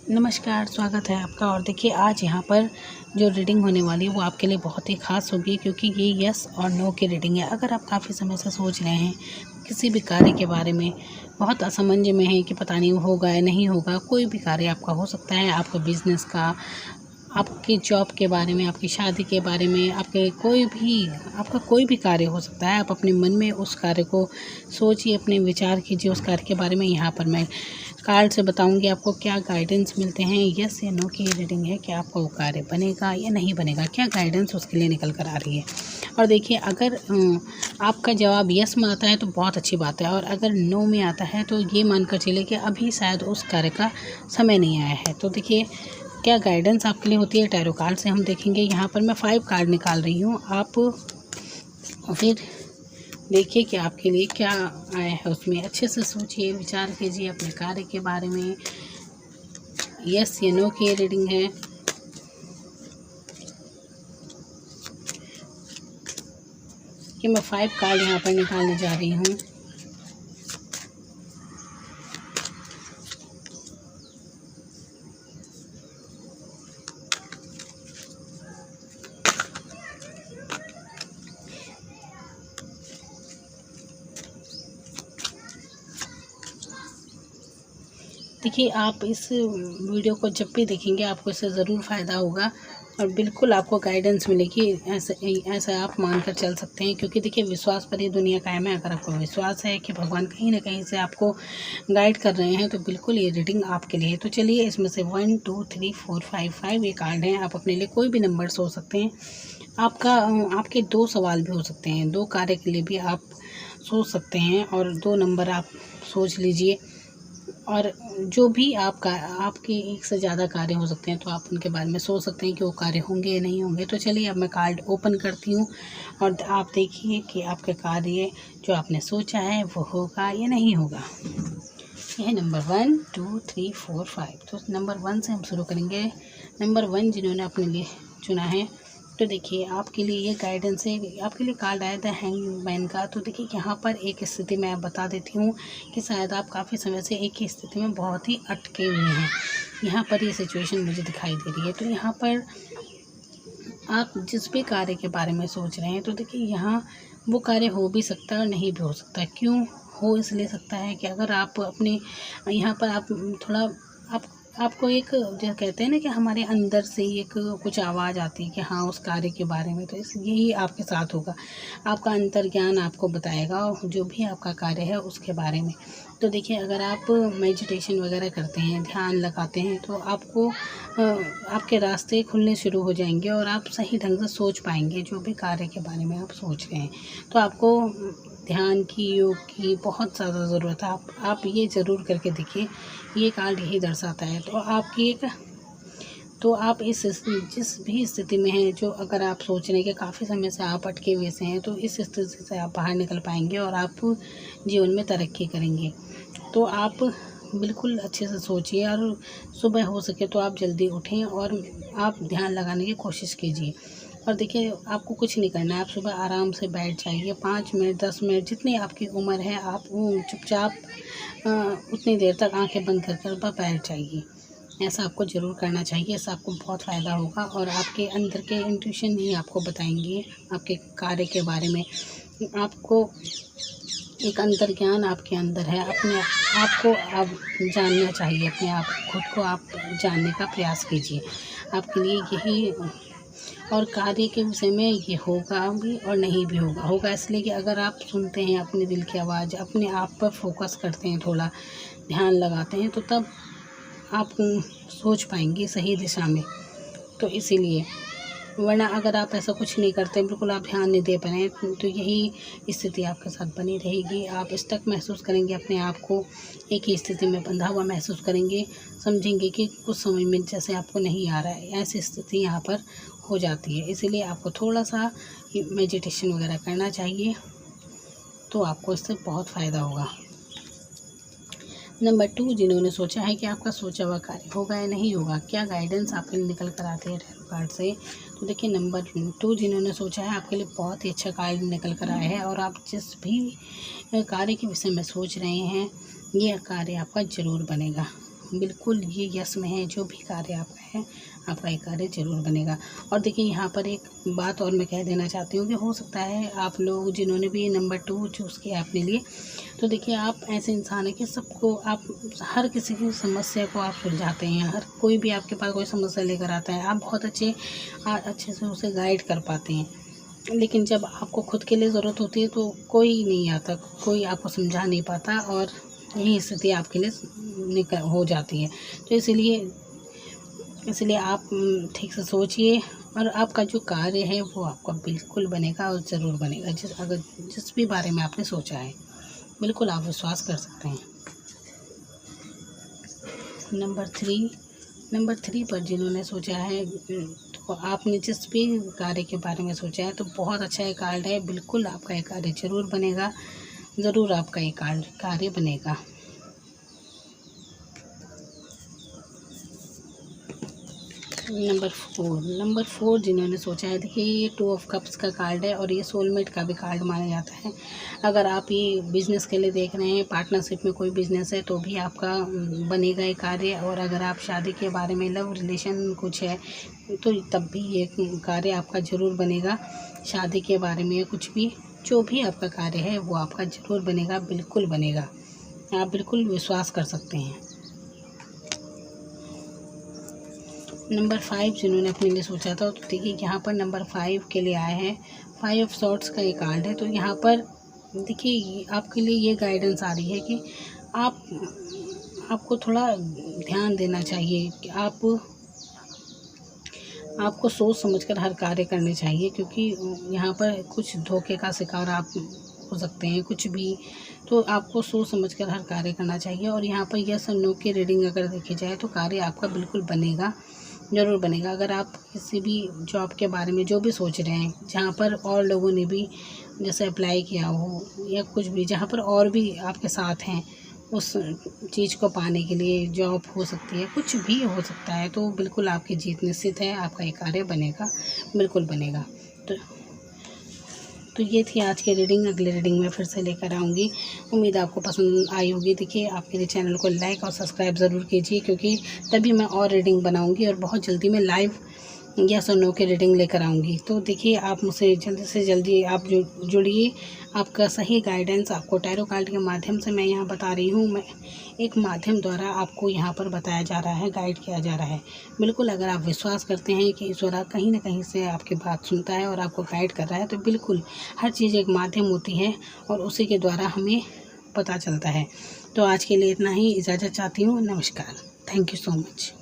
नमस्कार, स्वागत है आपका। और देखिए आज यहाँ पर जो रीडिंग होने वाली है वो आपके लिए बहुत ही ख़ास होगी, क्योंकि ये यस और नो की रीडिंग है। अगर आप काफ़ी समय से सोच रहे हैं किसी भी कार्य के बारे में, बहुत असमंजस में हैं कि पता नहीं होगा या नहीं होगा, कोई भी कार्य आपका हो सकता है, आपका बिज़नेस का, आपकी जॉब के बारे में, आपकी शादी के बारे में, आपका कोई भी कार्य हो सकता है। आप अपने मन में उस कार्य को सोचिए, अपने विचार कीजिए उस कार्य के बारे में। यहाँ पर मैं कार्ड से बताऊंगी आपको क्या गाइडेंस मिलते हैं। यस या नो की रीडिंग है कि आपका वो कार्य बनेगा या नहीं बनेगा, क्या गाइडेंस उसके लिए निकल कर आ रही है। और देखिए अगर आपका जवाब यस में आता है तो बहुत अच्छी बात है, और अगर नो में आता है तो ये मानकर चलिए कि अभी शायद उस कार्य का समय नहीं आया है। तो देखिए क्या गाइडेंस आपके लिए होती है, टैरो कार्ड से हम देखेंगे। यहाँ पर मैं 5 कार्ड निकाल रही हूँ, आप फिर देखिए कि आपके लिए क्या आया है उसमें। अच्छे से सोचिए, विचार कीजिए अपने कार्य के बारे में। यस या नो की रीडिंग है। कि मैं 5 कार्ड यहाँ पर निकालने जा रही हूँ। देखिए आप इस वीडियो को जब भी देखेंगे आपको इससे ज़रूर फ़ायदा होगा, और बिल्कुल आपको गाइडेंस मिलेगी। ऐसा आप मानकर चल सकते हैं, क्योंकि देखिए विश्वास पर ही दुनिया कायम है। अगर आपको विश्वास है कि भगवान कहीं ना कहीं से आपको गाइड कर रहे हैं तो बिल्कुल ये रीडिंग आपके लिए है। तो चलिए इसमें से 1 2 3 4 5 ये कार्ड हैं। आप अपने लिए कोई भी नंबर सोच सकते हैं। आपके 2 सवाल भी हो सकते हैं, 2 कार्य के लिए भी आप सोच सकते हैं, और 2 नंबर आप सोच लीजिए। और जो भी आपके एक से ज़्यादा कार्य हो सकते हैं, तो आप उनके बारे में सोच सकते हैं कि वो कार्य होंगे या नहीं होंगे। तो चलिए अब मैं कार्ड ओपन करती हूँ, और आप देखिए कि आपके कार्य जो आपने सोचा है वो होगा या नहीं होगा। यह है नंबर 1 2 3 4 5। तो नंबर 1 से हम शुरू करेंगे। नंबर 1 जिन्होंने अपने लिए चुना है, तो देखिए आपके लिए ये गाइडेंस है। आपके लिए कार्ड आया था हैंगमैन का। तो देखिए यहाँ पर एक स्थिति मैं बता देती हूँ कि शायद आप काफ़ी समय से एक ही स्थिति में बहुत ही अटके हुए हैं। यहाँ पर ये सिचुएशन मुझे दिखाई दे रही है। तो यहाँ पर आप जिस भी कार्य के बारे में सोच रहे हैं, तो देखिए यहाँ वो कार्य हो भी सकता है और नहीं भी हो सकता। क्यों हो इसलिए सकता है कि अगर आप अपने यहाँ पर आप थोड़ा आप आपको एक जो कहते हैं ना कि हमारे अंदर से ही एक कुछ आवाज़ आती है कि हाँ उस कार्य के बारे में, तो इस यही आपके साथ होगा। आपका अंतर्ज्ञान आपको बताएगा जो भी आपका कार्य है उसके बारे में। तो देखिए अगर आप मेडिटेशन वगैरह करते हैं, ध्यान लगाते हैं, तो आपको आपके रास्ते खुलने शुरू हो जाएंगे और आप सही ढंग से सोच पाएंगे जो भी कार्य के बारे में आप सोच रहे हैं। तो आपको ध्यान की, योग की बहुत ज़्यादा ज़रूरत है। आप ये ज़रूर करके देखिए, ये कार्ड यही दर्शाता है। तो आप जिस भी स्थिति में हैं, जो अगर आप सोच रहे हैं कि काफ़ी समय से आप अटके हुए से हैं, तो इस स्थिति से आप बाहर निकल पाएंगे और आप जीवन में तरक्की करेंगे। तो आप बिल्कुल अच्छे से सोचिए, और सुबह हो सके तो आप जल्दी उठें और आप ध्यान लगाने की कोशिश कीजिए। और देखिए आपको कुछ नहीं करना है, आप सुबह आराम से बैठ जाइए, 5 मिनट 10 मिनट जितनी आपकी उम्र है, आप चुपचाप उतनी देर तक आंखें बंद कर कर बैठ जाइए। ऐसा आपको ज़रूर करना चाहिए, इससे आपको बहुत फ़ायदा होगा, और आपके अंदर के इंट्यूशन ही आपको बताएंगे आपके कार्य के बारे में। आपको एक अंतर्ज्ञान आपके अंदर है, अपने आप को आप जानना चाहिए, अपने आप खुद को आप जानने का प्रयास कीजिए। आपके लिए यही, और कार्य के विषय में ये होगा भी और नहीं भी होगा इसलिए कि अगर आप सुनते हैं अपने दिल की आवाज़, अपने आप पर फोकस करते हैं, थोड़ा ध्यान लगाते हैं, तो तब आप सोच पाएंगे सही दिशा में। तो इसीलिए, वरना अगर आप ऐसा कुछ नहीं करते, बिल्कुल आप ध्यान नहीं दे पा रहे हैं, तो यही स्थिति आपके साथ बनी रहेगी। आप स्टक महसूस करेंगे, अपने आप को एक ही स्थिति में बंधा हुआ महसूस करेंगे, समझेंगे कि कुछ समझ में जैसे आपको नहीं आ रहा है। ऐसी स्थिति यहाँ पर हो जाती है। इसीलिए आपको थोड़ा सा मेडिटेशन वगैरह करना चाहिए, तो आपको इससे बहुत फ़ायदा होगा। नंबर 2 जिन्होंने सोचा है कि आपका सोचा हुआ कार्य होगा या नहीं होगा, क्या गाइडेंस आपके लिए निकल कर आते हैं टैरो कार्ड से। तो देखिए नंबर 2 जिन्होंने सोचा है, आपके लिए बहुत ही अच्छा कार्ड निकल कर आया है, और आप जिस भी कार्य के विषय में सोच रहे हैं, ये कार्य आपका ज़रूर बनेगा। बिल्कुल ये यस में है, जो भी कार्य आपका है आपका ये कार्य ज़रूर बनेगा। और देखिए यहाँ पर एक बात और मैं कह देना चाहती हूँ कि हो सकता है आप लोग जिन्होंने भी नंबर 2 चूज़ किया अपने लिए, तो देखिए आप ऐसे इंसान हैं कि सबको आप हर किसी की समस्या को आप सुलझाते हैं। हर कोई भी आपके पास कोई समस्या लेकर आता है, आप बहुत अच्छे से उसे गाइड कर पाते हैं। लेकिन जब आपको खुद के लिए ज़रूरत होती है तो कोई नहीं आता, कोई आपको समझा नहीं पाता और यही स्थिति आपके लिए हो जाती है। तो इसलिए आप ठीक से सोचिए और आपका जो कार्य है वो आपका बिल्कुल बनेगा और ज़रूर बनेगा। जिस भी बारे में आपने सोचा है बिल्कुल आप विश्वास कर सकते हैं। नंबर 3 पर जिन्होंने सोचा है, तो आपने जिस भी कार्य के बारे में सोचा है तो बहुत अच्छा ये कार्ड है। बिल्कुल आपका ये कार्य ज़रूर बनेगा, ज़रूर आपका ये कार्य बनेगा। नंबर 4 जिन्होंने सोचा है, देखिए ये 2 ऑफ कप्स का कार्ड है और ये सोलमेट का भी कार्ड माना जाता है। अगर आप ये बिज़नेस के लिए देख रहे हैं, पार्टनरशिप में कोई बिज़नेस है तो भी आपका बनेगा ये कार्य। और अगर आप शादी के बारे में, लव रिलेशन कुछ है तो तब भी ये कार्य आपका ज़रूर बनेगा। शादी के बारे में कुछ भी, जो भी आपका कार्य है वो आपका ज़रूर बनेगा, बिल्कुल बनेगा। आप बिल्कुल विश्वास कर सकते हैं। नंबर 5 जिन्होंने अपने लिए सोचा था, तो देखिए यहाँ पर नंबर 5 के लिए आए हैं। 5 ऑफ सॉर्ड्स का ये कार्ड है। तो यहाँ पर देखिए आपके लिए ये गाइडेंस आ रही है कि आपको थोड़ा ध्यान देना चाहिए कि आपको सोच समझकर हर कार्य करने चाहिए, क्योंकि यहाँ पर कुछ धोखे का शिकार आप हो सकते हैं, कुछ भी। तो आपको सोच समझकर हर कार्य करना चाहिए। और यहाँ पर यस और नो की रीडिंग अगर देखी जाए तो कार्य आपका बिल्कुल बनेगा, ज़रूर बनेगा। अगर आप किसी भी जॉब के बारे में जो भी सोच रहे हैं, जहाँ पर और लोगों ने भी जैसे अप्लाई किया हो या कुछ भी, जहाँ पर और भी आपके साथ हैं उस चीज़ को पाने के लिए, जॉब हो सकती है, कुछ भी हो सकता है, तो बिल्कुल आपकी जीत निश्चित है, आपका ये कार्य बनेगा, बिल्कुल बनेगा। तो ये थी आज की रीडिंग। अगली रीडिंग में फिर से लेकर आऊँगी। उम्मीद आपको पसंद आई होगी। देखिए आप मेरे चैनल को लाइक और सब्सक्राइब ज़रूर कीजिए, क्योंकि तभी मैं और रीडिंग बनाऊँगी और बहुत जल्दी मैं लाइव यस और नो की रीडिंग लेकर आऊँगी। तो देखिए आप मुझसे जल्दी से जल्दी आप जुड़िए। आपका सही गाइडेंस आपको टैरो कार्ड के माध्यम से मैं यहाँ बता रही हूँ। मैं एक माध्यम द्वारा आपको यहाँ पर बताया जा रहा है, गाइड किया जा रहा है। बिल्कुल अगर आप विश्वास करते हैं कि ईश्वर कहीं ना कहीं से आपकी बात सुनता है और आपको गाइड कर रहा है, तो बिल्कुल हर चीज़ एक माध्यम होती है और उसी के द्वारा हमें पता चलता है। तो आज के लिए इतना ही, इजाज़त चाहती हूँ। नमस्कार। Thank you so much.